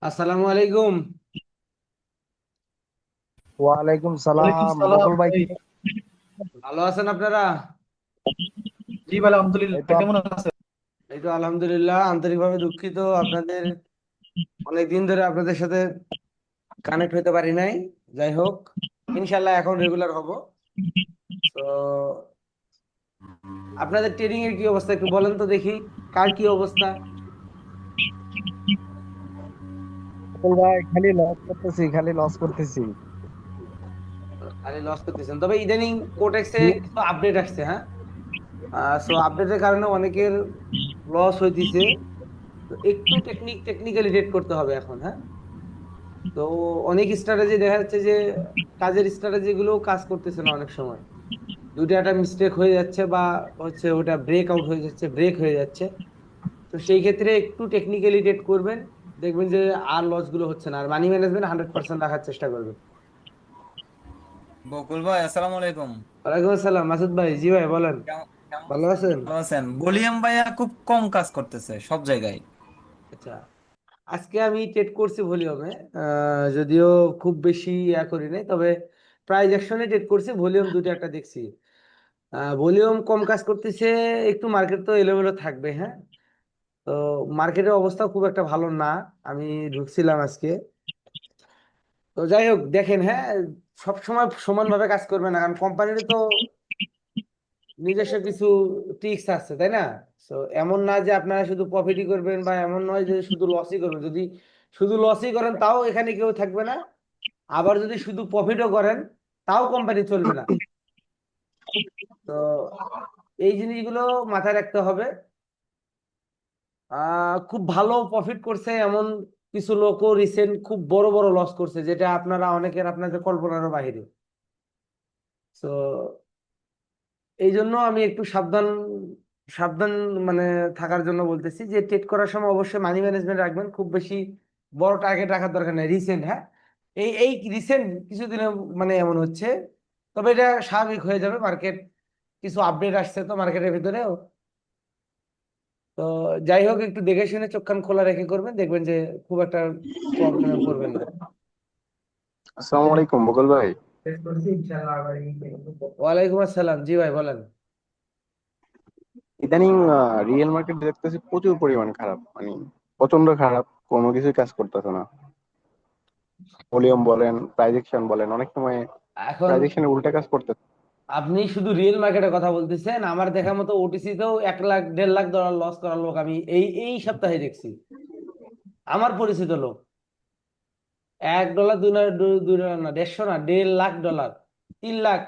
আসসালামু আলাইকুম। ওয়ালাইকুম ওয়ালাইকুম সালাম। সালাম বকুল ভাই ভাই। ভালো আছেন আপনারা? জি ভাই, আলহামদুলিল্লাহ। এই তো কেমন আছে? এই তো আলহামদুলিল্লাহ। আন্তরিকভাবে দুঃখিত, আপনাদের অনেকদিন ধরে আপনাদের সাথে কানেক্ট হতে পারি নাই। যাই হোক, ইনশাল্লাহ এখন রেগুলার হব। তো আপনাদের ট্রেনিং এর কি অবস্থা একটু বলেন তো দেখি, কার কি অবস্থা? বকুল ভাই, খালি লস করতেছি, খালি লস করতেছি। খালি লস করতেছেন? তবে ইদানিং কোটেক্সে কিছু আপডেট আসছে, হ্যাঁ। সো আপডেটের কারণে অনেকের লস হইতেছে। তো একটু টেকনিক্যালি রেট করতে হবে এখন, হ্যাঁ। তো অনেক স্ট্র্যাটেজি দেখা যাচ্ছে যে কাজের স্ট্র্যাটেজি গুলো কাজ করতেছে না অনেক সময়। দুটো একটা মিস্টেক হয়ে যাচ্ছে বা হচ্ছে ওটা ব্রেক আউট হয়ে যাচ্ছে, ব্রেক হয়ে যাচ্ছে। তো সেই ক্ষেত্রে একটু টেকনিক্যালি ট্রেড করবেন, দেখবেন যে আর লস গুলো হচ্ছে না, আর মানি ম্যানেজমেন্ট 100% রাখার চেষ্টা করবেন। বকুল ভাই, আসসালামু আলাইকুম। ওয়ালাইকুম আসসালাম, মাসুদ ভাই। জি ভাই বলেন। কেমন কেমন ভালো আছেন? আছেন? ভালো আছেন? ভলিউম ভাইয়া খুব কম কাজ করতেছে সব জায়গায়। আচ্ছা, আজকে আমি ট্রেড করছি ভলিউমে। যদিও খুব বেশি করি নাই, তবে প্রাইস অ্যাকশনে ট্রেড করছি, ভলিউম দুটো একটা দেখছি। ভলিউম কম কাজ করতেছে। একটু মার্কেট তো এলোমেলো থাকবে, হ্যাঁ। তো মার্কেটের অবস্থা খুব একটা ভালো না। আমি ঢুকছিলাম আজকে। তো যাই হোক, দেখেন, হ্যাঁ, সব সময় সমানভাবে কাজ করবে না, কারণ কোম্পানির তো নিজস্ব কিছু ট্রিক্স আছে, তাই না? তো এমন না যে আপনারা শুধু প্রফিটই করবেন, বা এমন নয় যে শুধু লসই করবেন। যদি শুধু লসই করেন তাও এখানে কেউ থাকবে না। আবার যদি শুধু প্রফিটও করেন তাও কোম্পানি চলবে না। তো এই জিনিসগুলো মাথায় রাখতে হবে। খুব ভালো প্রফিট করছে এমন কিছু লোকও রিসেন্ট খুব বড় বড় লস করছে, যেটা আপনারা অনেকের আপনাদের কল্পনারও বাইরে। তো এই জন্য আমি একটু সাবধান সাবধান মানে থাকার জন্য বলতেছি যে ট্রেড করার সময় অবশ্যই মানি ম্যানেজমেন্ট রাখবেন। খুব বেশি বড় টার্গেট রাখার দরকার নেই রিসেন্ট, হ্যাঁ। এই রিসেন্ট কিছুদিনে মানে এমন হচ্ছে। তবে এটা স্বাভাবিক হয়ে যাবে, মার্কেট কিছু আপডেট আসছে তো মার্কেটের ভিতরেও। তো যাই হোক, একটু দেখে শুনে চোখ কান খোলা রেখে করবেন, দেখবেন যে খুব একটা প্রবলেমে পড়বেন না। আসসালামু আলাইকুম বকুল ভাই। ওয়ালাইকুম আসসালাম। জি ভাই বলেন। ইদানিং রিয়েল মার্কেট দেখতেছি প্রচুর পরিমাণ খারাপ, মানে প্রচন্ড খারাপ, কোনো কিছুই কাজ করতেছে না। ভলিউম বলেন, প্রাইজেকশন বলেন, অনেক সময় এখন প্রাইজেকশনের উল্টা কাজ করতেছে। আপনি শুধু রিয়েল মার্কেটের কথা বলতেছেন, আমার দেখা মতো ওটিসি তেও 1 লাখ 1.5 লাখ ডলার লস করার লোক আমি এই এই সপ্তাহে দেখছি। আমার পরিচিত লোক। $1, $2 না, 150 না, 1.5 লাখ ডলার, 3 লাখ,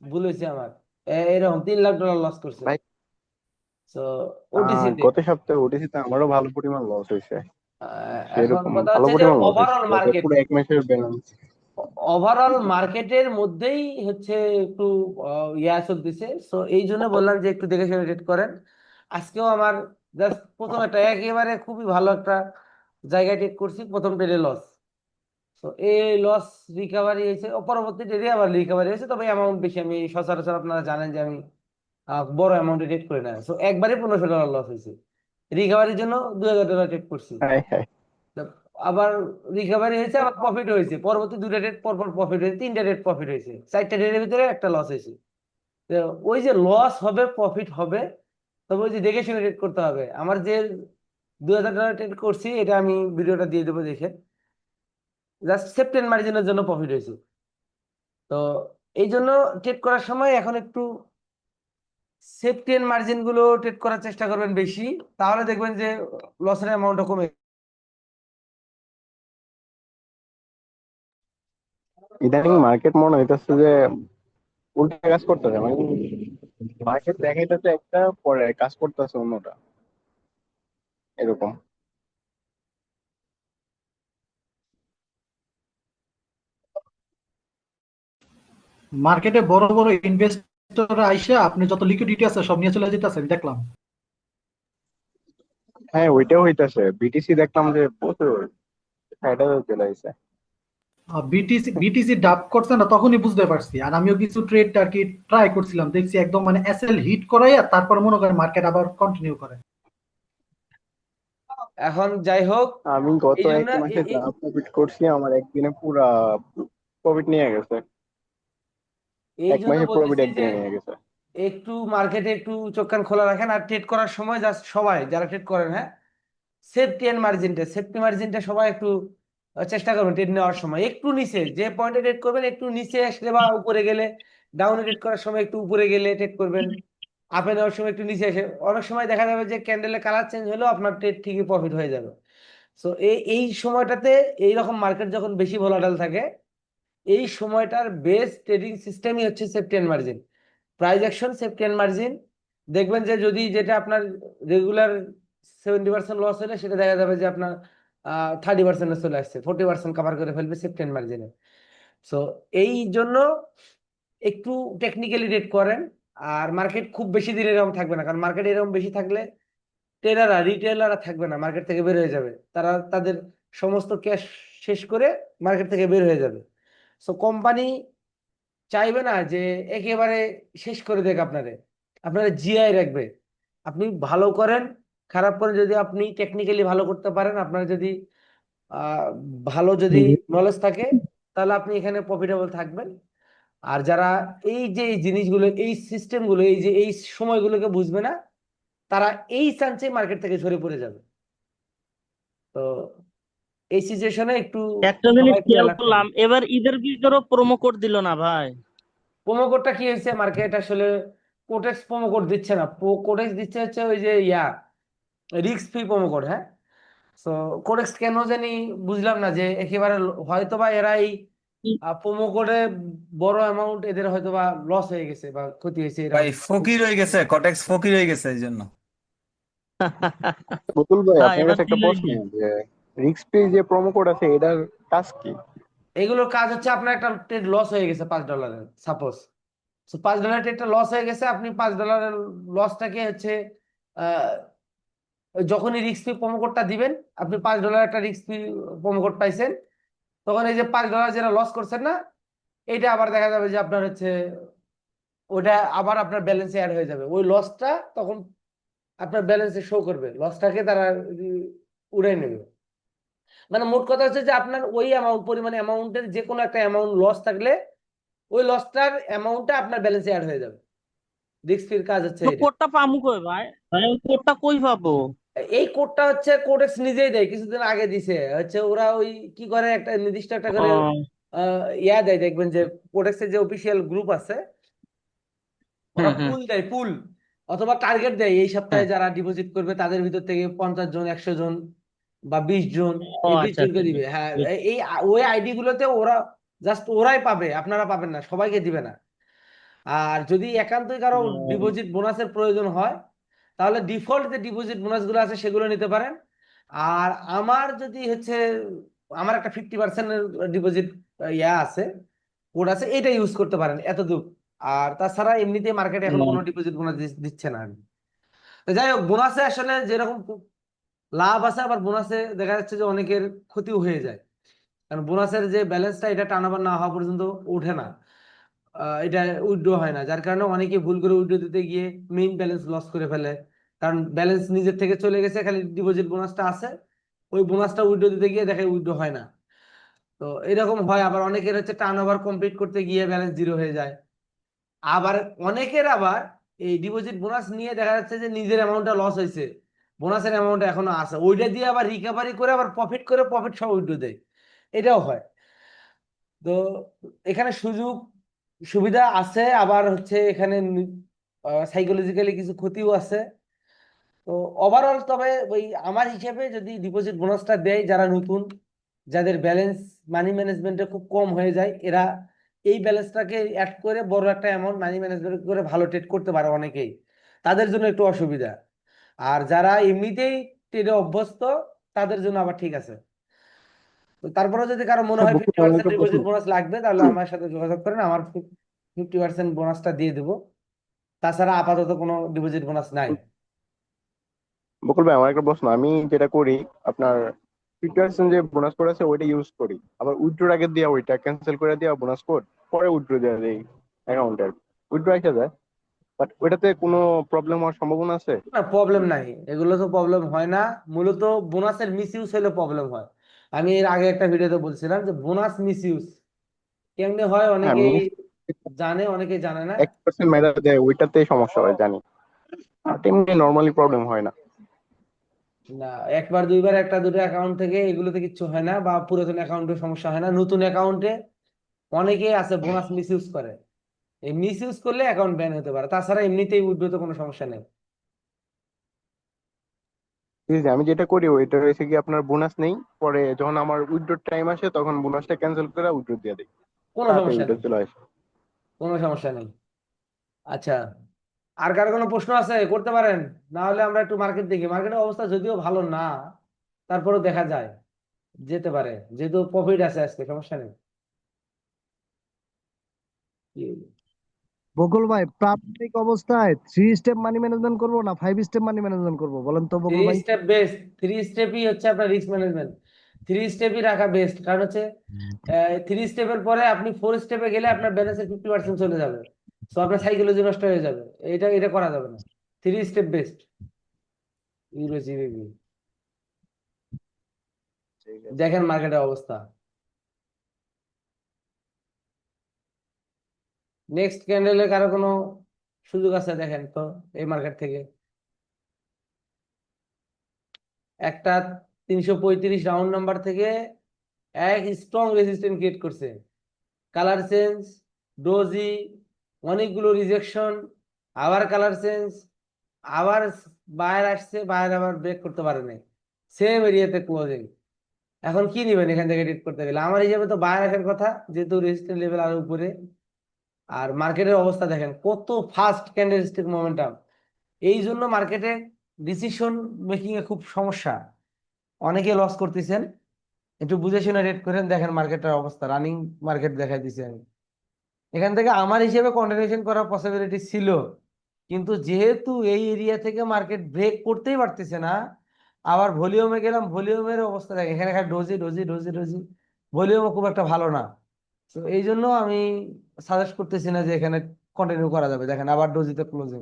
ভুল হয়েছে আমার। এরকম $3 লাখ লস করছে। ভাই, তো ওটিসি তে। গত সপ্তাহে ওটিসিতে আমারও ভালো পরিমাণ লস হয়েছে। এখন সেরকম কথা ভালো হচ্ছে যে পরিমাণ লস হয়েছে, ওভারঅল গত মার্কেট, পুরো এক মাসের ব্যালেন্স। ওভারঅল মার্কেটের মধ্যেই হচ্ছে একটু ইয়া চলতেছে। তো এই জন্য বললাম যে একটু দেখে শুনে রেট করেন। আজকেও আমার জাস্ট প্রথম একটা একেবারে খুবই ভালো একটা জায়গায় ট্রেড করছি, প্রথম ট্রেডে লস। তো এই লস রিকভারি হয়েছে, ও পরবর্তী ট্রেডে আবার রিকভারি হয়েছে, তবে অ্যামাউন্ট বেশি। আমি সচরাচর আপনারা জানেন যে আমি বড় অ্যামাউন্টে ট্রেড করি না। তো একবারে $1500 লস হয়েছে। রিকভারির জন্য $2000 ট্রেড করছি। হ্যাঁ হ্যাঁ। তো আবার রিকভারি হয়েছে, আবার প্রফিট হয়েছে, পরবর্তী দুটা রেট পরপর প্রফিট হয়েছে, তিনটা রেট প্রফিট হয়েছে, চারটা রেটের ভিতরে একটা লস হয়েছে। তো ওই যে লস হবে প্রফিট হবে, তবে ওই যে দেখে শুনে রেট করতে হবে। আমার যে $2000 ট্রেড করছি, এটা আমি ভিডিওটা দিয়ে দেবো দেখে। জাস্ট সেফটি মার্জিনের জন্য প্রফিট হয়েছে। তো এই জন্য ট্রেড করার সময় এখন একটু সেফটি মার্জিন গুলো ট্রেড করার চেষ্টা করবেন বেশি, তাহলে দেখবেন যে লসের অ্যামাউন্টটা কমে। ইদানিং মার্কেট মনে হইতেছে যে উল্টা কাজ করতেছে, মানে মার্কেট দেখাইতেছে একটা, পরে কাজ করতেছে অন্যটা, এরকম। মার্কেটে বড় বড় ইনভেস্টররা আইসা আপনি যত লিকুইডিটি আছে সব নিয়ে চলে যেতেছে, আমি দেখলাম। হ্যাঁ, ওইটাও হইতাছে। বিটিসি দেখলাম যে প্রচুর ফায়দা চলে আসছে। বিটিসি বিটিসি ডাব করছে না, তখনই বুঝতে পারছি। আর আমিও কিছু ট্রেড আর কি ট্রাই করছিলাম, দেখছি একদম মানে এসএল হিট করাইয়া তারপর মনে করেন মার্কেট আবার কন্টিনিউ করে। এখন যাই হোক, আমি গত এই জন্য এক মাসে যা প্রফিট করছি আমার একদিনে পুরা প্রফিট নিয়ে গেছে। এই এক জন্য মাসে প্রফিট বলতেছি যে একদিনে নিয়ে গেছে। একটু মার্কেটে একটু চোখ কান খোলা রাখেন, আর ট্রেড করার সময় জাস্ট সবাই যারা ট্রেড করেন, হ্যাঁ, সেফটি মার্জিনটা সবাই একটু চেষ্টা করবেন ট্রেড নেওয়ার সময় একটু নিচে, যে পয়েন্টে ট্রেড করবেন একটু নিচে আসলে বা উপরে গেলে, ডাউনে ট্রেড করার সময় একটু উপরে গেলে ট্রেড করবেন, আপে নেওয়ার সময় একটু নিচে এসে, অনেক সময় দেখা যাবে যে ক্যান্ডেলের কালার চেঞ্জ হলেও আপনার ট্রেড ঠিকই প্রফিট হয়ে যাবে। সো এই সময়টাতে এইরকম মার্কেট যখন বেশি ভোলাটাইল থাকে, এই সময়টার বেস্ট ট্রেডিং সিস্টেমই হচ্ছে safety and margin, price action, safety and margin. দেখবেন যে যদি যেটা আপনার রেগুলার 70% লস হলে, সেটা দেখা যাবে যে আপনার 30% চলে আসছে, 40% কভার করে ফেলবে সেফটি এন্ড মার্জিনে। সো এই জন্য একটু টেকনিক্যালি রেট করেন। আর মার্কেট খুব বেশি দিন এরকম থাকবে না, কারণ মার্কেট এরকম বেশি থাকলে রিটেলাররা থাকবে না, মার্কেট থেকে বের হয়ে যাবে, তারা তাদের সমস্ত ক্যাশ শেষ করে মার্কেট থেকে বের হয়ে যাবে। সো কোম্পানি চাইবে না যে একেবারে শেষ করে দেখ আপনারে, আপনারা জিআই রাখবে। আপনি ভালো করেন, খারাপ করেন, যদি আপনি টেকনিক্যালি ভালো করতে পারেন, আপনার যদি আহ ভালো যদি নলেজ থাকে, তাহলে আপনি এখানে প্রফিটেবল থাকবেন। আর যারা এই যে এই জিনিসগুলো, এই সিস্টেমগুলো, এই যে এই সময়গুলোকে বুঝবে না, তারা এই চান্সে মার্কেট থেকে সরে পড়ে যাবে। তো এই সিচুয়েশনে একটু একটা সবাই জিনিস একটু খেয়াল অ্যালার্ট করলাম, থাকবে। এবার ঈদের ভিতরও প্রোমো কোড দিল না ভাই। প্রোমো কোডটা কি হয়েছে, মার্কেট আসলে কোটেক্স প্রোমো কোড দিচ্ছে না, কোটেক্স দিচ্ছে হচ্ছে ওই যে রিস্ক ফ্রি প্রোমো কোড, হ্যাঁ। তো কোটেক্স কেন জানি বুঝলাম না, যে একেবারে হয়তো বা এরা এই প্রোমো কোডে বড় অ্যামাউন্ট এদের হয়তো বা লস হয়ে গেছে বা ক্ষতি হয়েছে, এরা ভাই ফকির হয়ে গেছে, কটেক্স ফকির হয়ে গেছে এই জন্য। বকুল ভাই, হ্যাঁ, আপনার এবার কাছে কি একটা প্রশ্ন, হয়েছে? যে রিস্ক ফ্রি যে প্রোমো কোড আছে এটার কাজ কি? এগুলোর কাজ হচ্ছে, আপনার একটা ট্রেড লস হয়ে গেছে $5, সাপোজ। তো $5 ট্রেডটা লস হয়ে গেছে, আপনি $5 লসটাকে হচ্ছে আহ, যখনই রিস্ক ফ্রি প্রোমো কোডটা দিবেন, আপনি $5 একটা রিস্ক ফ্রি প্রোমো কোড পাইছেন, তখন এই যে $5 যেটা লস করছেন না, এইটা আবার দেখা যাবে যে আপনার হচ্ছে ওটা আবার আপনার ব্যালেন্সে অ্যাড হয়ে যাবে, ওই লসটা তখন আপনার ব্যালেন্সে শো করবে, লসটাকে তারা উড়াই নেবে। মানে মোট কথা হচ্ছে যে আপনার ওই অ্যামাউন্ট, পরিমাণ অ্যামাউন্টের যে কোনো একটা অ্যামাউন্ট লস থাকলে, ওই লসটার অ্যামাউন্টটা আপনার ব্যালেন্সে অ্যাড হয়ে যাবে। রিস্ক ফ্রির কাজ হচ্ছে তো এটা। কোডটা পামু কই ভাই? ভাই ওই কোডটা কই পাবো? এই কোডটা হচ্ছে কোডেক্স নিজেই দেয়, কিছুদিন আগে দিছে হচ্ছে, ওরা ওই কি করে একটা নির্দিষ্ট একটা করে ও, দেয়, দেখবেন যে কোডেক্সের যে অফিসিয়াল গ্রুপ আছে, ওরা হুম হুম, পুল দেয়, পুল অথবা টার্গেট দেয়, এই হ্যাঁ। সপ্তাহে যারা ডিপোজিট করবে তাদের ভিতর থেকে 50 জন, 100 জন বা 20 জন, ও এই বিশ আচ্ছা জনকে আচ্ছা, দিবে, হ্যাঁ। বুঝছি। এই ওই আইডি গুলোতে ওরা জাস্ট ওরাই পাবে, আপনারা পাবেন না, সবাইকে দিবে না। আর যদি একান্তই কারো ও, ডিপোজিট বোনাসের প্রয়োজন হয়, তাহলে ডিফল্ট যে ডিপোজিট বোনাস গুলো আছে সেগুলো নিতে পারেন। আর আমার যদি হচ্ছে, আমার একটা 50% ডিপোজিট আছে, কোড আছে, এটা ইউজ করতে পারেন এতদূর। আর তাছাড়া এমনিতে মার্কেটে এখন কোনো ডিপোজিট বোনাস দিচ্ছে না। তো যাই হোক, বোনাসে আসলে যেরকম লাভ আছে, আবার বোনাসে দেখা যাচ্ছে যে অনেকের ক্ষতিও হয়ে যায়, কারণ বোনাসের যে ব্যালেন্সটা, এটা টানাবার না হওয়া পর্যন্ত ওঠে না, এটা উইথড্র হয় না, যার কারণে অনেকে ভুল করে উইথড্র দিতে গিয়ে মেইন ব্যালেন্স লস করে ফেলে। কারণ ব্যালেন্স নিজের থেকে চলে গেছে, খালি ডিপোজিট বোনাসটা আছে, ওই বোনাসটা উইথড্র দিতে গিয়ে দেখে উইথড্র হয় না। তো এরকম হয়, আবার অনেকের হচ্ছে টার্ন ওভার কমপ্লিট করতে গিয়ে ব্যালেন্স জিরো হয়ে যায়। আবার অনেকের আবার এই ডিপোজিট বোনাস নিয়ে দেখা যাচ্ছে যে নিজের অ্যামাউন্টটা লস হয়েছে, বোনাসের অ্যামাউন্ট এখনো আছে, ওইটা দিয়ে আবার রিকভারি করে আবার প্রফিট করে প্রফিট সহ উইথড্র দেয়, এটাও হয়। তো এখানে সুযোগ সুবিধা আছে, আবার হচ্ছে এখানে সাইকোলজিক্যালি কিছু ক্ষতিও আছে। তো ওভারঅল তবে ওই আমার হিসেবে যদি ডিপোজিট বোনাসটা দেয় যারা নতুন, যাদের ব্যালেন্স মানি ম্যানেজমেন্টে খুব কম হয়ে যায়, এরা এই ব্যালেন্সটাকে অ্যাড করে বড় একটা অ্যামাউন্ট মানি ম্যানেজমেন্ট করে ভালো ট্রেড করতে পারে অনেকেই, তাদের জন্য একটু অসুবিধা। আর যারা এমনিতেই ট্রেডে অভ্যস্ত, তাদের জন্য আবার ঠিক আছে। তো তারপরে যদি কারো মনে আচ্ছা হয় বকুল, ফিফটি আমার পার্সেন্ট একটা প্রশ্ন। ডিপোজিট বোনাস লাগবে, তাহলে আমার সাথে যোগাযোগ করেন, আমার 50% বোনাসটা দিয়ে দেবো। তাছাড়া আপাতত কোনো ডিপোজিট বোনাস নাই। বকুল ভাই, আমার একটা প্রশ্ন, আমি যেটা করি আপনার 50% যে বোনাস কোড আছে ওইটা ইউজ করি, আবার উইথড্রোর আগে দিয়া ওইটা ক্যান্সেল করে দিয়া বোনাস কোড পরে উইথড্রো দেওয়া যায় অ্যাকাউন্টের, উইথড্রো এসে যায়, বাট ওইটাতে কোনো প্রবলেম হওয়ার সম্ভাবনা আছে? না, প্রবলেম নাই, এগুলো তো প্রবলেম হয় না। মূলত বোনাসের মিস ইউজ হলে প্রবলেম হয়। আমি এর আগে একটা ভিডিওতে বলছিলাম যে বোনাস মিস ইউজ কেমনে হয়, হ্যাঁ, অনেকেই মিস জানে, অনেকেই জানে না। 1% ম্যাটার দেয়, ওইটাতেই সমস্যা হয় জানি। আর এমনি নর্মালি প্রবলেম হয় না। না, একবার দুইবার একটা দুটো অ্যাকাউন্ট থেকে এগুলোতে কিচ্ছু হয় না, বা পুরাতন অ্যাকাউন্টে সমস্যা হয় না। নতুন অ্যাকাউন্টে অনেকেই আছে বোনাস মিস ইউজ করে। এই মিস ইউজ করলে অ্যাকাউন্ট ব্যান হতে পারে, তাছাড়া এমনিতেই উইথড্রতে কোনো সমস্যা নেই। ঠিক আছে, আমি যেটা করি ওইটা হয়েছে কি আপনার বোনাস নেই, পরে যখন আমার উইথড্র টাইম আসে তখন বোনাসটা ক্যান্সেল করে উইথড্র দিয়ে দিই, কোনো তাড়াতাড়ি সমস্যা উইথড্র নেই, চলে আসে। কোনো সমস্যা নেই। আচ্ছা, আর কার কোনো প্রশ্ন আছে করতে পারেন, না হলে আমরা একটু মার্কেট দেখি। মার্কেটের অবস্থা যদিও ভালো না, তারপরেও দেখা যায় যেতে পারে, যেহেতু প্রফিট আছে আজকে, সমস্যা নেই। বকুল ভাই, প্রাথমিক অবস্থায় 3 স্টেপ মানি ম্যানেজমেন্ট করবো না 5 স্টেপ মানি ম্যানেজমেন্ট করবো, বলেন তো থ্রি বকুল ভাই? স্টেপ বেস্ট, থ্রি স্টেপই হচ্ছে আপনার রিস্ক ম্যানেজমেন্ট। থ্রি স্টেপই রাখা বেস্ট, কারণ হচ্ছে থ্রি স্টেপের পরে আপনি ফোর স্টেপে গেলে আপনার ব্যালেন্সের 50% চলে যাবে। তো আপনার সাইকোলজি নষ্ট হয়ে যাবে। এটা এটা করা যাবে না। Three step best. Euro GBB. ঠিক আছে। দেখেন মার্কেটের অবস্থা। নেক্সট ক্যান্ডেলে কারো কোনো সুযোগ আছে দেখেন তো এই মার্কেট থেকে। একটা 335 রাউন্ড নাম্বার থেকে এক স্ট্রং রেজিস্ট্যান্স ক্রিয়েট করছে। কালার চেঞ্জ, ডোজি, অনেকগুলো রিজেকশন, আবার কালার চেঞ্জ, আবার বায়ার আসছে, বায়ার আবার ব্রেক করতে পারে নাই, সেম এরিয়াতে ক্লোজিং। এখন কি নিবেন এখান থেকে ট্রেড করতে গেলে? আমার হিসাবে তো বায়ার রাখার কথা, যেহেতু রেজিস্ট্যান্স লেভেল আরো উপরে। আর মার্কেটের অবস্থা দেখেন কত ফাস্ট ক্যান্ডেলস্টিক মোমেন্টাম। এই জন্য মার্কেটে ডিসিশন মেকিং এ খুব সমস্যা, অনেকে লস করতেছেন। একটু বুঝে শুনে রেড করেন, দেখেন মার্কেটের অবস্থা, রানিং মার্কেট দেখাই দিছি আমি। এখান থেকে আমার হিসেবে কন্টিনিউশন করার পসিবিলিটি ছিল, কিন্তু যেহেতু এই এরিয়া থেকে মার্কেট ব্রেক করতেই পারতেছে না, আবার ভলিউমে গেলাম, ভলিউমের অবস্থা দেখেন, এখানে এখানে ডোজি ডোজি ডোজি ডোজি, ভলিউমও খুব একটা ভালো না। তো এই জন্য আমি সাজেস্ট করতেছি না যে এখানে কন্টিনিউ করা যাবে। দেখেন আবার ডোজিতে ক্লোজিং,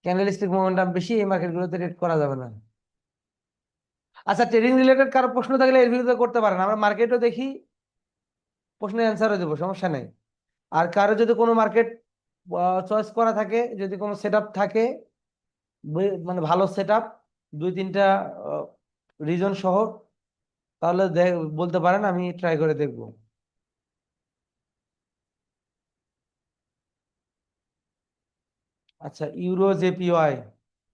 ক্যান্ডেলস্টিক মোমেন্টাম বেশি, এই মার্কেটগুলোতে ট্রেড করা যাবে না। আচ্ছা, ট্রেডিং রিলেটেড কারো প্রশ্ন থাকলে এর ভিডিওতে করতে পারেন, আমরা মার্কেটও দেখি, প্রশ্নের অ্যান্সারও দেবো, সমস্যা নেই। আর কারো যদি কোনো মার্কেট চয়েস করা থাকে, যদি কোনো সেট আপ থাকে, মানে ভালো সেট আপ, দুই তিনটা রিজন সহ, তাহলে বলতে পারেন, আমি ট্রাই করে দেখবো। আচ্ছা, ইউরো জেপিওয়াই,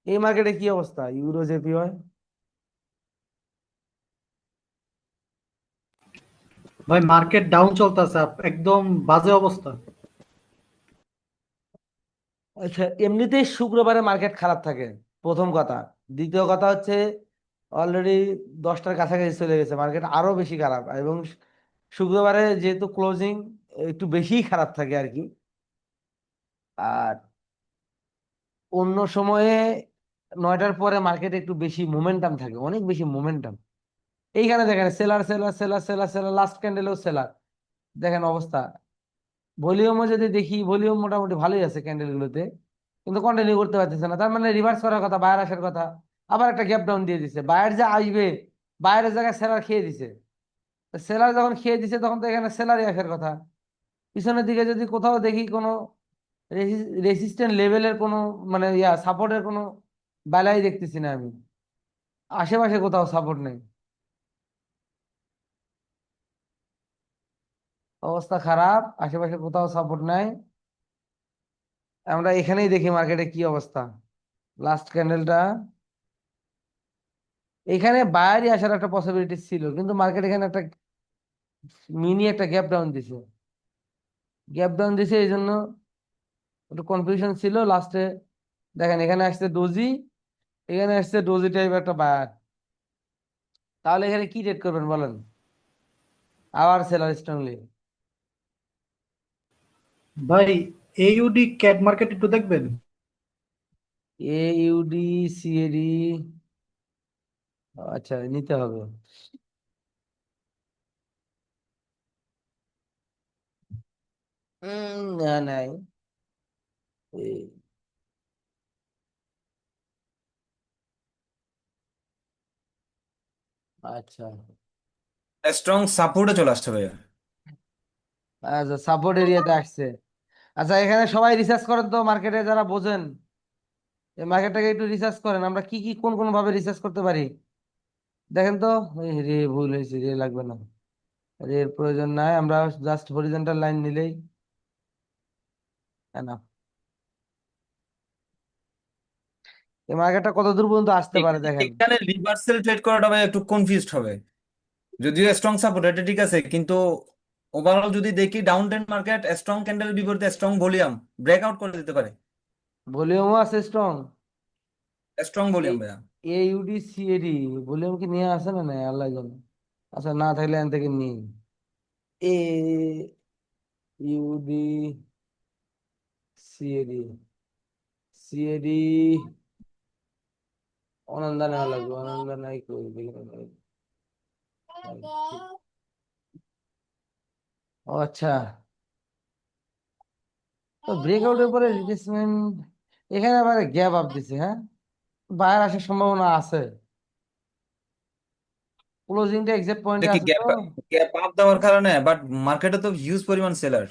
এই মার্কেটে কি অবস্থা ইউরো জেপিওয়াই? ভাই মার্কেট ডাউন চলতেছে, একদম বাজে অবস্থা। আচ্ছা, এমনিতেই শুক্রবারে মার্কেট খারাপ থাকে, প্রথম কথা। দ্বিতীয় কথা হচ্ছে অলরেডি 10টার কাছাকাছি চলে গেছে, মার্কেট আরো বেশি খারাপ। এবং শুক্রবারে যেহেতু ক্লোজিং একটু বেশিই খারাপ থাকে আর কি। আর অন্য সময়ে 9টার পরে মার্কেটে একটু বেশি মোমেন্টাম থাকে, অনেক বেশি মোমেন্টাম। এইখানে দেখেন seller seller seller seller seller, last ক্যান্ডেলেও সেলার। দেখেন অবস্থা। ভলিউমও যদি দেখি, ভলিউম মোটামুটি ভালোই আছে ক্যান্ডেলগুলোতে, কিন্তু কন্টিনিউ করতে পারতেছে না। তার মানে রিভার্স করার কথা, বায়ার আসার কথা। আবার একটা গ্যাপ ডাউন দিয়ে দিছে, বায়ার যে আসবে, বায়ারের জায়গায় সেলার খেয়ে দিছে। সেলার যখন খেয়ে দিছে, তখন তো এখানে সেলারই আসার কথা। পিছনের দিকে যদি কোথাও দেখি কোনো রেসিস্ট্যান্ট লেভেলের কোনো, মানে সাপোর্টের কোনো বেলাই দেখতেছি না আমি। আশেপাশে কোথাও সাপোর্ট নেই, অবস্থা খারাপ, আশেপাশে কোথাও সাপোর্ট নাই। আমরা এখানেই দেখি মার্কেটে কি অবস্থা। লাস্ট ক্যান্ডেলটা, এখানে বায়ারই আসার একটা পসিবিলিটি ছিল, কিন্তু মার্কেট এখানে একটা মিনি একটা গ্যাপ ডাউন দিছে। গ্যাপ ডাউন দিছে, এই জন্য একটু কনফিউশন ছিল লাস্টে। দেখেন এখানে আসছে ডোজি, এখানে আসছে ডোজি টাইপ একটা বায়ার। তাহলে এখানে কি রেট করবেন বলেন? আবার সেলার স্ট্রংলি। ভাই এইউডি ক্যাট মার্কেট একটু দেখবেন। এ ইউডি সিএডি, আচ্ছা নিতে হবে। না নাই, এই, আচ্ছা স্ট্রং সাপোর্টে চলে আসছে ভাইয়া। আচ্ছা, সাপোর্ট এরিয়াতে আসছে। আচ্ছা, এখানে সবাই রিসার্চ করেন তো, মার্কেটে যারা বোঝেন এই মার্কেটটাকে একটু রিসার্চ করেন, আমরা কি কি কোন কোন ভাবে রিসার্চ করতে পারি দেখেন তো। এই রে ভুল হয়েছে, রে লাগবে না, এর প্রয়োজন নাই, আমরা জাস্ট হরিজন্টাল লাইন নিলেই enough। এই মার্কেটটা কত দূর পর্যন্ত আসতে পারে দেখেন। এখানে রিভার্সাল ট্রেড করাটা ভাই একটু কনফিউজড হবে। যদিও স্ট্রং সাপোর্ট এটা ঠিক আছে, কিন্তু ওভারঅল যদি দেখি ডাউন ট্রেন্ড মার্কেট স্ট্রং ক্যান্ডেলের বিপরীতে স্ট্রং ভলিউম ব্রেকআউট করে দিতে পারে। ভলিউমও আছে স্ট্রং। স্ট্রং ভলিউম এই ভাইয়া। এইউডি সিএডি ভলিউম কি নিয়ে আসে না, না আল্লাহ জানে। আচ্ছা, না থাকলে এখান থেকে নিই। এ ইউডি সিএডি, সিএডি অনন্দা নেওয়া লাগবে, অনন্দা নাই কই দেখি নাই। ও আচ্ছা, তো ব্রেকআউটের পরে রিট্রেসমেন্ট, এখানে আবার গ্যাপ আপ দিছে, হ্যাঁ বায়ার আসার সম্ভাবনা আছে। ক্লোজিংটা এক্সাক্ট পয়েন্টে দেখি আছে তো। গ্যাপ গ্যাপ আপ দেওয়ার কারণে, বাট মার্কেটে তো হিউজ পরিমাণ সেলার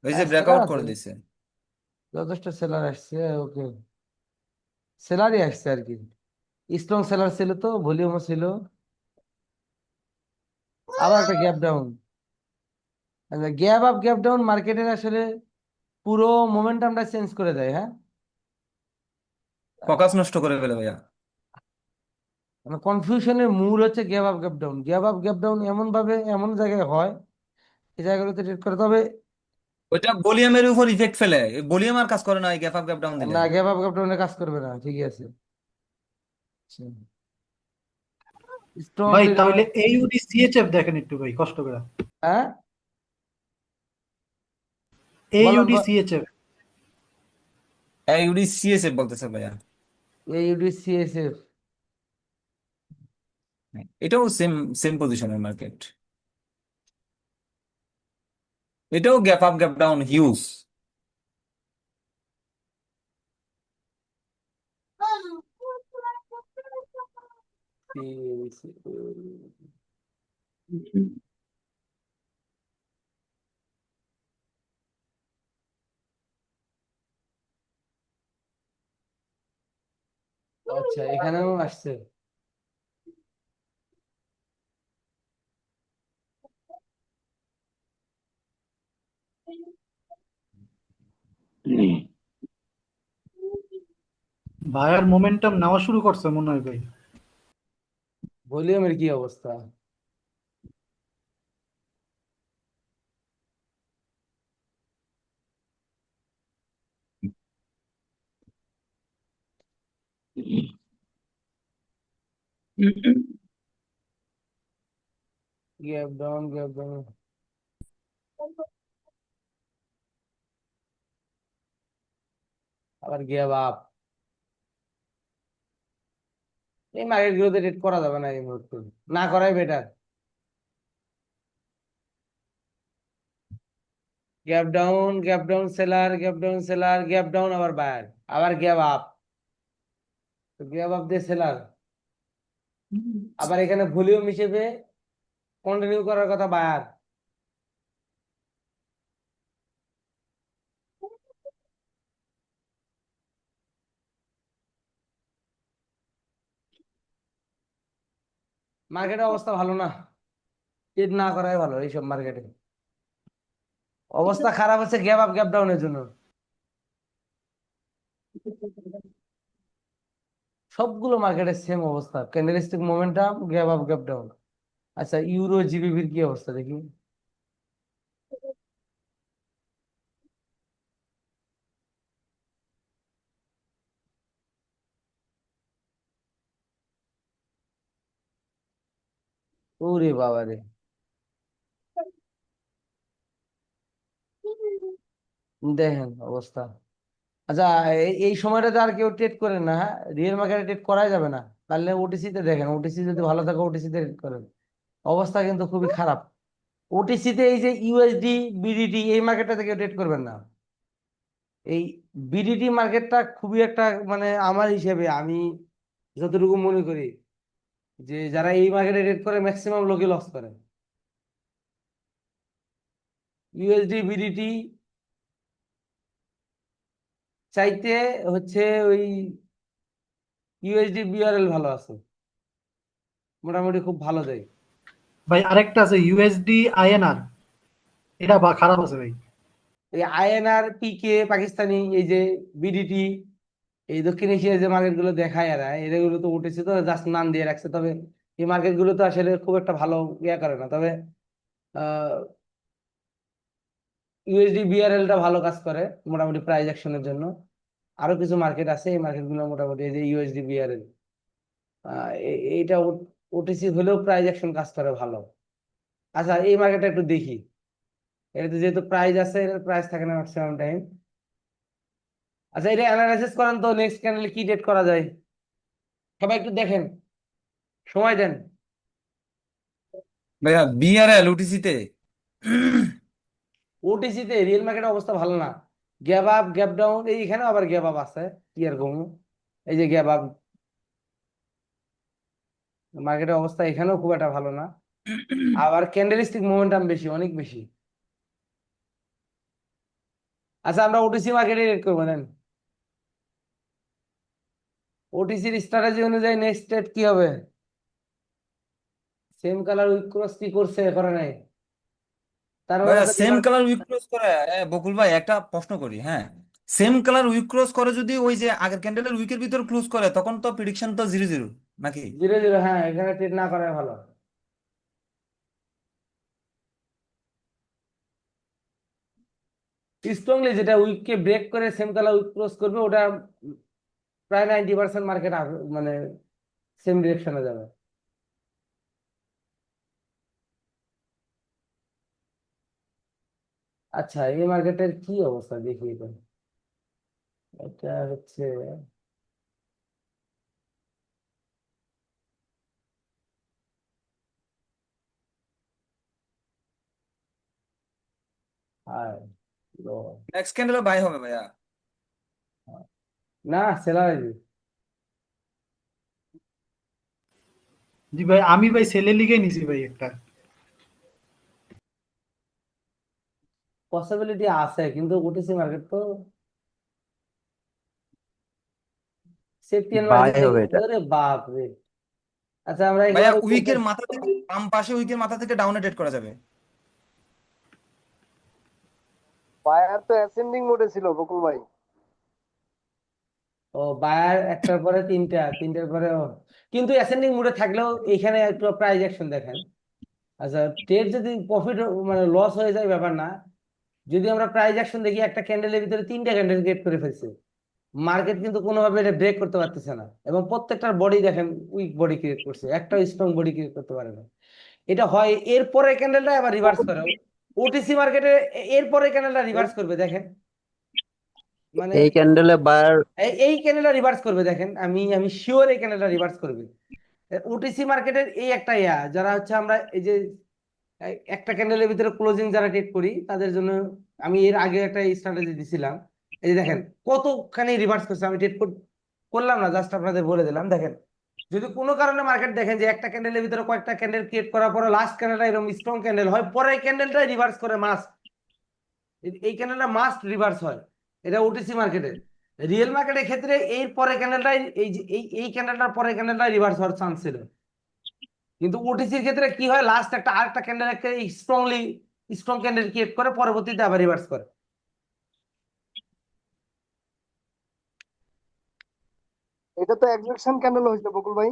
ওই যে সেলার ব্রেকআউট আছে, করে দিছে। যথেষ্ট সেলার আসছে, ওকে, সেলারই আসছে আর কি। স্ট্রং সেলার ছিল তো, ভলিউমও ছিল। আবার একটা gap down, gap up gap down মার্কেটের আসলে পুরো মোমেন্টামটা চেঞ্জ করে দেয়, হ্যাঁ। ফোকাস নষ্ট করে ফেলে ভাইয়া। মানে কনফিউশনের মূল হচ্ছে gap up gap down, gap up gap down এমন ভাবে এমন জায়গায় হয়, এই জায়গাগুলোতে ট্রেড করে। তবে ওইটা ভলিউমের উপর ইফেক্ট ফেলে, ভলিউম আর কাজ করে না এই গ্যাপ আপ গ্যাপ ডাউন দিলে। না, গ্যাপ আপ গ্যাপ ডাউনে কাজ করবে না, ঠিকই আছে। স্ট্রং ভাই ট্রেড তাহলে এইউডি সিএচএফ দেখেন একটু ভাই কষ্ট করে। হ্যাঁ বলেন, এইউডি সিএচএফ। ইউডি সিএসএফ বলতেছে ভাইয়া। এইউডি সিএসএফ, এটাও সেম সেম পজিশনের মার্কেট, এটাও gap up gap down huge. আচ্ছা এখানেও আসছে। বায়ার মোমেন্টাম নেওয়া শুরু করছে মনে হয় ভাই। ভলিউমের কি অবস্থা? গ্যাপ ডাউন গ্যাপ ডাউন, আবার গ্যাপ আপ। এই মার্কেট গুলোতে ট্রেড করা যাবে না এই মুহূর্তে, না করাই better. Gap down seller, gap down seller, gap down আবার বায়ার, আবার গ্যাপ আপ, গ্যাপ আপ দিয়ে সেলার, আবার এখানে ভলিউম হিসেবে কন্টিনিউ করার কথা বায়ার। মার্কেটের অবস্থা ভালো না, ট্রেড না করাই ভালো এইসব মার্কেটে। অবস্থা খারাপ হচ্ছে গ্যাপ আপ গ্যাপ ডাউনের জন্য। সবগুলো মার্কেটের সেম অবস্থা, candlestick momentum, gap up gap down. আচ্ছা, ইউরো জিবিপির কি অবস্থা দেখি। ওরে বাবা রে, দেখেন অবস্থা। আচ্ছা, এই সময়টাতে আর কেউ ট্রেড করেন না, হ্যাঁ রিয়েল মার্কেটে ট্রেড করাই যাবে না। তাহলে ওটিসি তে দেখেন, ওটিসি যদি ভালো থাকে ওটিসি তে ট্রেড করেন, অবস্থা কিন্তু খুবই খারাপ। ওটিসি তে এই যে ইউএসডি বিডিটি এই মার্কেটটা থেকে ট্রেড করবেন না। এই বিডিটি মার্কেটটা খুবই একটা মানে আমার হিসেবে আমি যতটুকু মনে করি যে যারা এই মার্কেটে ট্রেড করে ম্যাক্সিমাম লোকে লস করে। ইউএসডি বিডিটি চাইতে হচ্ছে ওই ইউএসডি বিআরএল ভালো আছে, মোটামুটি খুব ভালো দেয়। ভাই আরেকটা আছে ইউএসডি আইএনআর, এটা বা খারাপ আছে ভাই। এই আইএনআর পিকে পাকিস্তানি, এই যে বিডিটি, এই দক্ষিণ এশিয়ার যে মার্কেট গুলো দেখায় এরা, এগুলো তো উঠেছে তো জাস্ট নাম দিয়ে রাখছে, তবে এই মার্কেট গুলো তো আসলে খুব একটা ভালো ইয়ে করে না। তবে ইউএসডি বিআরএলটা ভালো কাজ করে মোটামুটি প্রাইস অ্যাকশনের জন্য। আরো কিছু মার্কেট আছে, এই মার্কেট গুলো মোটামুটি, এই যে ইউএসডি বিআরএল এইটা ওটিসি হলেও প্রাইস অ্যাকশন কাজ করে ভালো। আচ্ছা এই মার্কেটটা একটু দেখি, এটাতে যেহেতু প্রাইস আছে, এটার প্রাইস থাকে না ম্যাক্সিমাম টাইম। আচ্ছা এটা অ্যানালাইসিস করেন তো, নেক্সট ক্যান্ডেলে কি ডেট করা যায়, সবাই একটু দেখেন, সময় দেন। ভাইয়া বিআরএল ওটিসিতে ওটিসিতে রিয়েল মার্কেটের অবস্থা ভালো না, গ্যাপ আপ গ্যাপ ডাউন, এইখানে আবার গ্যাপ আপ আছে কি আর কমু, এই যে গ্যাপ আপ, মার্কেটের অবস্থা এখানেও খুব একটা ভালো না। আবার ক্যান্ডেলিস্টিক মোমেন্টাম বেশি, অনেক বেশি। আচ্ছা আমরা ওটিসি মার্কেটে রেট করবো নেন, ওটিসির স্ট্র্যাটেজি অনুযায়ী নেক্সট স্টেট কি হবে? সেম কালার উইক ক্রস কি করছে, করে নাই, তার মানে ভাইয়া তো সেম এবার কালার উইক ক্রস করে। বকুল ভাই একটা প্রশ্ন করি, হ্যাঁ, সেম কালার উইক ক্রস করে যদি ওই যে আগের ক্যান্ডেলের উইকের ভিতর ক্লোজ করে, তখন তো প্রিডিকশন তো 0-0 নাকি? 0-0, হ্যাঁ এখানে ট্রেড না করাই ভালো। স্ট্রংলি যেটা উইককে ব্রেক করে সেম কালার উইক ক্রস করবে, ওটা প্রায় 90% মার্কেট মানে সেম ডিরেকশনে যাবে। আচ্ছা এই মার্কেটের কি অবস্থা দেখি এটা, এটা হচ্ছে হাই লো, নেক্সট ক্যান্ডেলে বাই হবে ভাইয়া। না সেলার, জি ভাই, আমি ভাই সেলের লিগে নিছি ভাই একটা। পসিবিলিটি আছে কিন্তু ওটিসি মার্কেট তো সেফটি বাই মার্জিন হবে এটা। ওরে বাপ রে। আচ্ছা আমরা ভাইয়া একেবারে উইকের মাথা থেকে বাম পাশে উইকের মাথা থেকে ডাউনে ট্রেড করা যাবে। বায়ার তো অ্যাসেন্ডিং মোডে ছিল বকুল ভাই। ও বায়ার একটার পরে তিনটা, তিনটার পরে কিন্তু অ্যাসেন্ডিং মুডে থাকলেও এইখানে একটু প্রাইস অ্যাকশন দেখেন। আচ্ছা ট্রেড যদি প্রফিট মানে লস হয়ে যায় ব্যাপার না, যদি আমরা প্রাইস অ্যাকশন দেখি, একটা ক্যান্ডেলের ভিতরে তিনটা ক্যান্ডেল ক্রিয়েট করে ফেলছে, মার্কেট কিন্তু কোনোভাবে এটা ব্রেক করতে পারতেছে না, এবং প্রত্যেকটার বডি দেখেন উইক বডি ক্রিয়েট করছে, একটা স্ট্রং বডি ক্রিয়েট করতে পারে না। এটা হয় এরপরে ক্যান্ডেলটা আবার রিভার্স করে, ওটিসি মার্কেটে এরপরে ক্যান্ডেলটা রিভার্স করবে দেখেন, মানে এই ক্যান্ডেলে বায়ার। এই ক্যান্ডেলটা রিভার্স করবে দেখেন, আমি আমি শিওর এই ক্যান্ডেলটা রিভার্স করবে। ওটিসি মার্কেটের এই একটা যারা হচ্ছে আমরা এই যে একটা ক্যান্ডেলের ভিতরে ক্লোজিং যারা ট্রেড করি তাদের জন্য আমি এর আগে একটা স্ট্র্যাটেজি দিছিলাম। এই যে দেখেন কতখানি রিভার্স করছে, আমি ট্রেড করলাম না, জাস্ট আপনাদের বলে দিলাম। দেখেন যদি কোনো কারণে মার্কেট দেখেন যে একটা ক্যান্ডেলের ভিতরে কয়েকটা ক্যান্ডেল ক্রিয়েট করার পরে লাস্ট ক্যান্ডেলটা এরকম স্ট্রং ক্যান্ডেল হয়, পরে ক্যান্ডেলটাই রিভার্স করে মাস্ট, এই ক্যান্ডেলটা মাস্ট রিভার্স হয়, এটা ওটিসি মার্কেটে। রিয়েল মার্কেটের ক্ষেত্রে এর পরে ক্যান্ডেলটাই এই যে এই ক্যান্ডেলটার পরে ক্যান্ডেলটা রিভার্স হওয়ার চান্স ছিল, কিন্তু ওটিসির ক্ষেত্রে কি হয়, লাস্ট একটা আরেকটা ক্যান্ডেল একটা স্ট্রং ক্যান্ডেল ক্রিয়েট করে পরবর্তীতে আবার রিভার্স করে। এটা তো এক্সেপশন ক্যান্ডেল হয়েছে বকুল ভাই।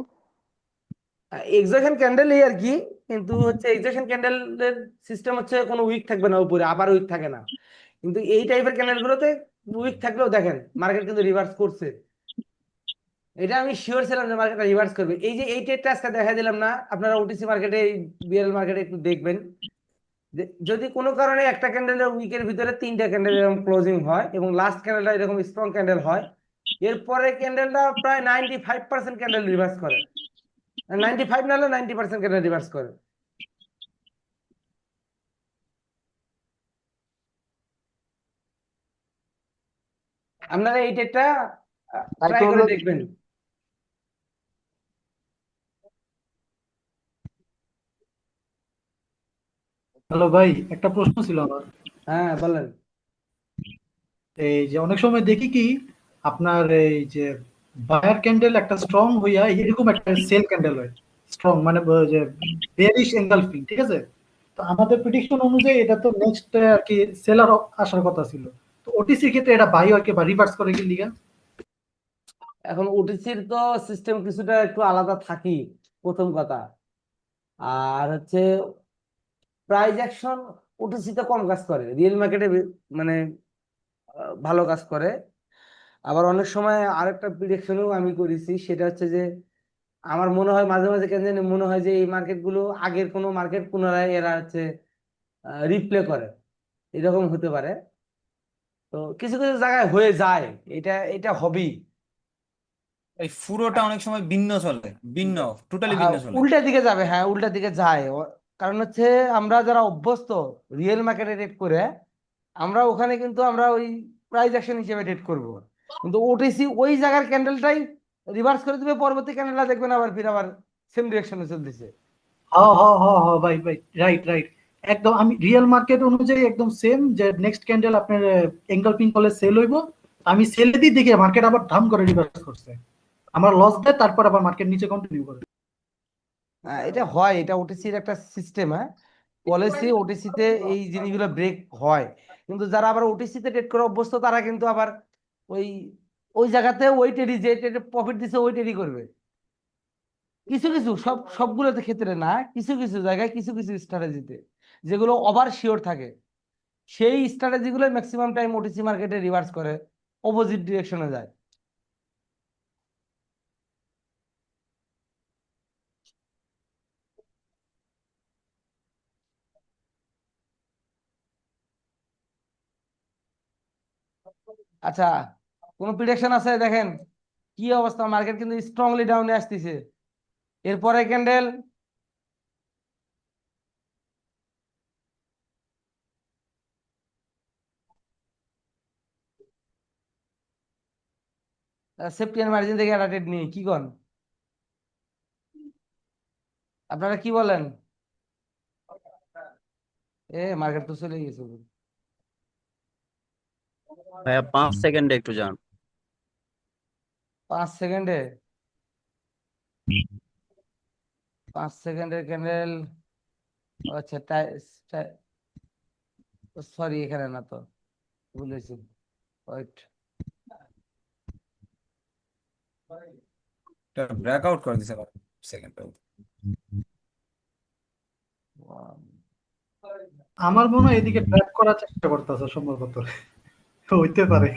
এক্সাকশন ক্যান্ডেল এই আর কি, কিন্তু হচ্ছে এক্সাকশন ক্যান্ডেলের সিস্টেম হচ্ছে কোনো উইক থাকবে না উপরে, আবার উইক থাকে না, কিন্তু এই টাইপের ক্যান্ডেল গুলোতে উইক থাকলেও দেখেন মার্কেট কিন্তু রিভার্স করছে। এটা আমি শিওর ছিলাম যে মার্কেটটা রিভার্স করবে। এই যে এই ট্রেডটা আজকে দেখা দিলাম না, আপনারা ওটিসি মার্কেটে বিএল মার্কেটে একটু দেখবেন যে যদি কোনো কারণে একটা ক্যান্ডেলের উইকের ভিতরে তিনটা ক্যান্ডেল এরকম ক্লোজিং হয় এবং লাস্ট ক্যান্ডেলটা এরকম স্ট্রং ক্যান্ডেল হয়, এরপরে ক্যান্ডেলটা প্রায় 95% ক্যান্ডেল রিভার্স করে, 95 না হলে 90% ক্যান্ডেল রিভার্স করে। আপনারা এই ট্রেডটা ট্রাই করে সাইকোলজি দেখবেন। হ্যালো ভাই, একটা প্রশ্ন ছিল আমার। হ্যাঁ বলেন। এই যে অনেক সময় দেখি কি আপনার এই যে বায়ার ক্যান্ডেল একটা স্ট্রং হইয়া এরকম একটা সেল ক্যান্ডেল হয় স্ট্রং, মানে যে বেয়ারিশ এনগালফিং, ঠিক আছে? তো আমাদের প্রেডিকশন অনুযায়ী এটা তো নেক্সট আর কি সেলার আসার কথা ছিল। তো ওটিসির ক্ষেত্রে এটা বাই হয় কি বা রিভার্স করে কি লিগা? এখন ওটিসির তো সিস্টেম কিছুটা একটু আলাদা থাকি, প্রথম কথা। আর হচ্ছে প্রাইস অ্যাকশন ওটিসিতে কম কাজ করে, রিয়েল মার্কেটে মানে ভালো কাজ করে। আবার অনেক সময় আরেকটা প্রিডিকশনও আমি করেছি, সেটা হচ্ছে যে আমার মনে হয় মাঝে মাঝে কেন জানি মনে হয় যে এই মার্কেট গুলো আগের কোনো মার্কেট পুনরায় এরা হচ্ছে রিপ্লে করে, এরকম হতে পারে। তো কিছু কিছু জায়গায় হয়ে যায়, এটা এটা হবেই। এই পুরোটা অনেক সময় ভিন্ন চলে, ভিন্ন, টোটালি হ্যাঁ, ভিন্ন চলে। উল্টা দিকে যাবে, হ্যাঁ উল্টা দিকে যায়। কারণ হচ্ছে আমরা যারা অভ্যস্ত রিয়েল মার্কেটে ট্রেড করে, আমরা ওখানে কিন্তু আমরা ওই প্রাইস অ্যাকশন হিসেবে ট্রেড করব। কিন্তু ওটিসি ওই জায়গার ক্যান্ডেলটাই রিভার্স করে দিবে, পরবর্তী ক্যান্ডেলটা দেখবেন আবার ফির আবার সেম ডিরেকশনে চলতেছে। হ্যাঁ হ্যাঁ হ্যাঁ হ্যাঁ ভাই ভাই, রাইট রাইট। একদম আমি রিয়েল মার্কেট অনুযায়ী একদম সেম, যে নেক্সট ক্যান্ডেল আপনার এঙ্গেলফিং কলে সেল হইব, আমি সেল দিয়ে দেখি মার্কেট আবার ধাম করে রিভার্স করছে, আমার লস দেয়, তারপর আবার মার্কেট নিচে কন্টিনিউ করে। এটা হয়, এটা ওটিসির একটা সিস্টেম। হ্যাঁ, পলিসি ওটিসিতে এই জিনিসগুলো ব্রেক হয়। কিন্তু যারা আবার ওটিসিতে ট্রেড করে অভ্যস্ত, তারা কিন্তু আবার ওই ওই জায়গাতে ওই ট্রেডই, যে ট্রেডে প্রফিট দিছে ওই ট্রেডই করবে। কিছু কিছু, সবগুলোতে ক্ষেত্রে না, কিছু কিছু জায়গায় কিছু কিছু স্ট্র্যাটেজিতে যেগুলো ওভার শিওর থাকে, সেই স্ট্র্যাটেজি গুলো ম্যাক্সিমাম টাইম ওটিসি মার্কেটে রিভার্স করে, অপোজিট ডিরেকশনে যায়। আচ্ছা, কোন প্রিডিকশন আছে দেখেন? কি অবস্থা, মার্কেট কিন্তু স্ট্রংলি ডাউনে আসতেছে। এরপরে ক্যান্ডেল সেপ্টেম্বর মার্জিন থেকে অ্যাডাপ্টেড নিয়ে কি কন, আপনারা কি বলেন? মার্কেট তো চলে গেছে। ভাইয়া 5 সেকেন্ডে একটু যান। 5 সেকেন্ডে? 5 সেকেন্ডের ক্যান্ডেল? আচ্ছা, সরি, এখানে না তো, বলেছি। ওয়েট, ব্রেকআউট করে দিছে আবার সেকেন্ড। আমার মনে হয় এদিকে ট্র্যাপ করার চেষ্টা করতেছে সম্ভবত, হইতে পারে।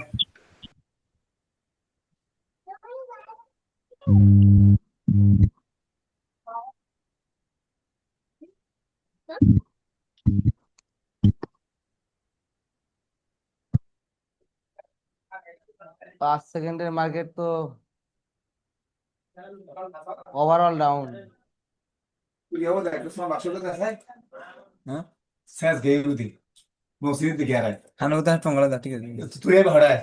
5 সেকেন্ডের মার্কেট তো ওভারঅল ডাউন। हाँ सैस गई थी वो सीधे दिख रहा है हाँ लोग तो टोंगला था ठीक है तो तू ये भड़ा है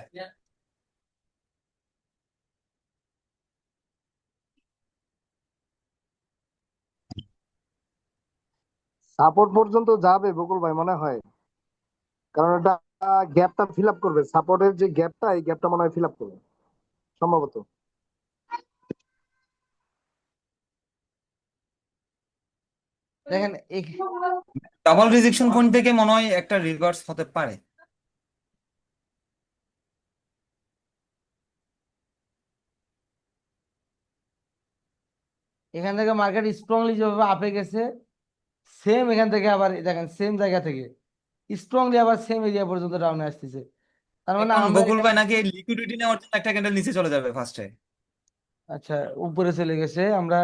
সাপোর্ট পর্যন্ত যাবে বকুল ভাই মনে হয়, কারণ এটা গ্যাপটা ফিল আপ করবে, সাপোর্টের যে গ্যাপটা, এই গ্যাপটা মনে হয় ফিল আপ করবে সম্ভবত। দেখেন ডাবল রিজেকশন পয়েন্ট থেকে মনে হয় একটা রিভার্স হতে পারে। এখান থেকে মার্কেট স্ট্রংলি যেভাবে আপে গেছে, সেম এখান থেকে আবার দেখেন সেম জায়গা থেকে স্ট্রংলি আবার সেম এরিয়া পর্যন্ত ডাউনে আসতেছে। তার মানে এখন আমরা বকুল এখানে, ভাই নাকি লিকুইডিটি নেওয়ার জন্য একটা ক্যান্ডেল নিচে চলে যাবে ফার্স্টে। আচ্ছা উপরে চলে গেছে, আমরা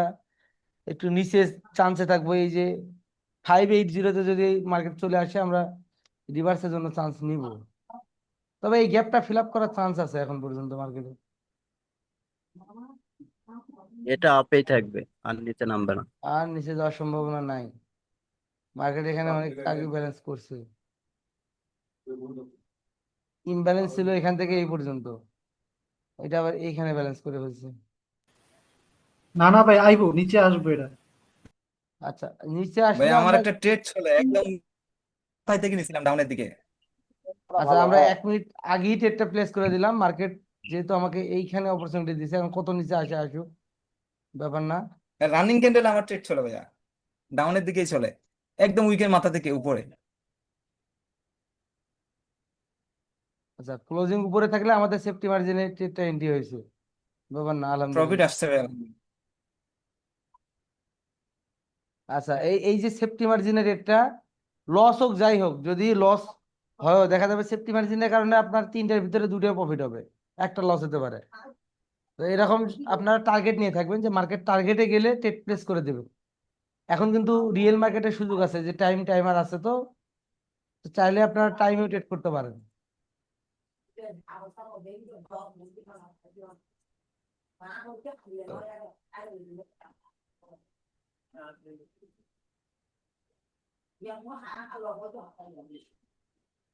একটু নিচে চান্সে থাকবো। এই যে 580-তে যদি মার্কেট চলে আসে, আমরা রিভার্সের জন্য চান্স নিব। তবে এই গ্যাপটা ফিল আপ করার চান্স আছে এখন পর্যন্ত মার্কেটে। এটা আপেই থাকবে, আর নিচে নামবে না। আর নিচে যাওয়ার সম্ভাবনা নাই, মার্কেট এখানে অনেক আগে ব্যালেন্স করছে, ইমব্যালেন্স ছিল এখান থেকে এই পর্যন্ত। এটা আবার এইখানে ব্যালেন্স করে ফেলছে। না না ভাই, আইবো, নিচে আসবো এটা। আচ্ছা, নিচে ভাই আসলে আমার আমরা, একটা ট্রেড ছিল একদম কোথায় থেকে নিয়েছিলাম ডাউনের দিকে। আচ্ছা আমরা 1 মিনিট আগেই ট্রেডটা প্লেস করে দিলাম। মার্কেট যেহেতু আমাকে এইখানে অপরচুনিটি দিছে, এখন কত নিচে আসে আসুক, ব্যাপার না। রানিং ক্যান্ডেল আমার ট্রেড ছিল ভাইয়া, ডাউনের দিকেই চলে, একদম উইকের মাথা থেকে উপরে। আচ্ছা, ক্লোজিং উপরে থাকলে আমাদের সেফটি মার্জিনে ট্রেডটা এন্ট্রি হয়েছে, ব্যাপার না, প্রফিট আলহামদুলিল্লাহ। আসছে ভাইয়া। আচ্ছা, এই এই যে সেফটি মার্জিনের রেটটা লস হোক যাই হোক, যদি লস হয় দেখা যাবে সেফটি মার্জিনের কারণে আপনার 3টার ভিতরে 2টা প্রফিট হবে, একটা লস হতে পারে। তো এরকম আপনারা টার্গেট নিয়ে থাকবেন যে মার্কেট টার্গেটে গেলে ট্রেড প্লেস করে দেবেন। এখন কিন্তু রিয়েল মার্কেটের সুযোগ আছে, যে টাইমার আছে, তো তো চাইলে আপনারা টাইমেও ট্রেড করতে পারেন।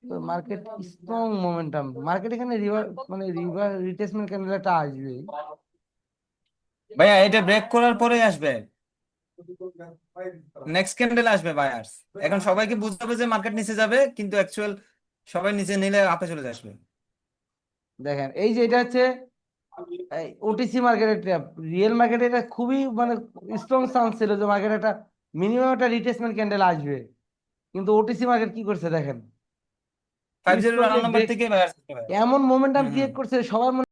তো মার্কেট স্ট্রং মোমেন্টাম, মার্কেট এখানে রিভার রিট্রেসমেন্ট ক্যান্ডেলটা আসবে। ভাইয়া এটা ব্রেক করার পরে আসবে, নেক্সট ক্যান্ডেল আসবে বায়ার্স। এখন সবাইকে বুঝতে হবে যে মার্কেট নিচে যাবে, কিন্তু অ্যাকচুয়াল সবাই নিচে নিলে আপে চলে আসবে। দেখেন এই যে এটা হচ্ছে ওটিসি মার্কেটের ট্র্যাপ, রিয়েল মার্কেটে এটা খুবই স্ট্রং চান্স ছিল যে মার্কেট একটা মিনিমাম একটা রিট্রেসমেন্ট ক্যান্ডেল আসবে, কিন্তু ওটিসি মার্কেট কি করছে দেখেন, 5-0 রান নাম্বার break- থেকে বায়ার্স। এমন মোমেন্টাম হুম হুম ক্রিয়েট করছে সবার মনে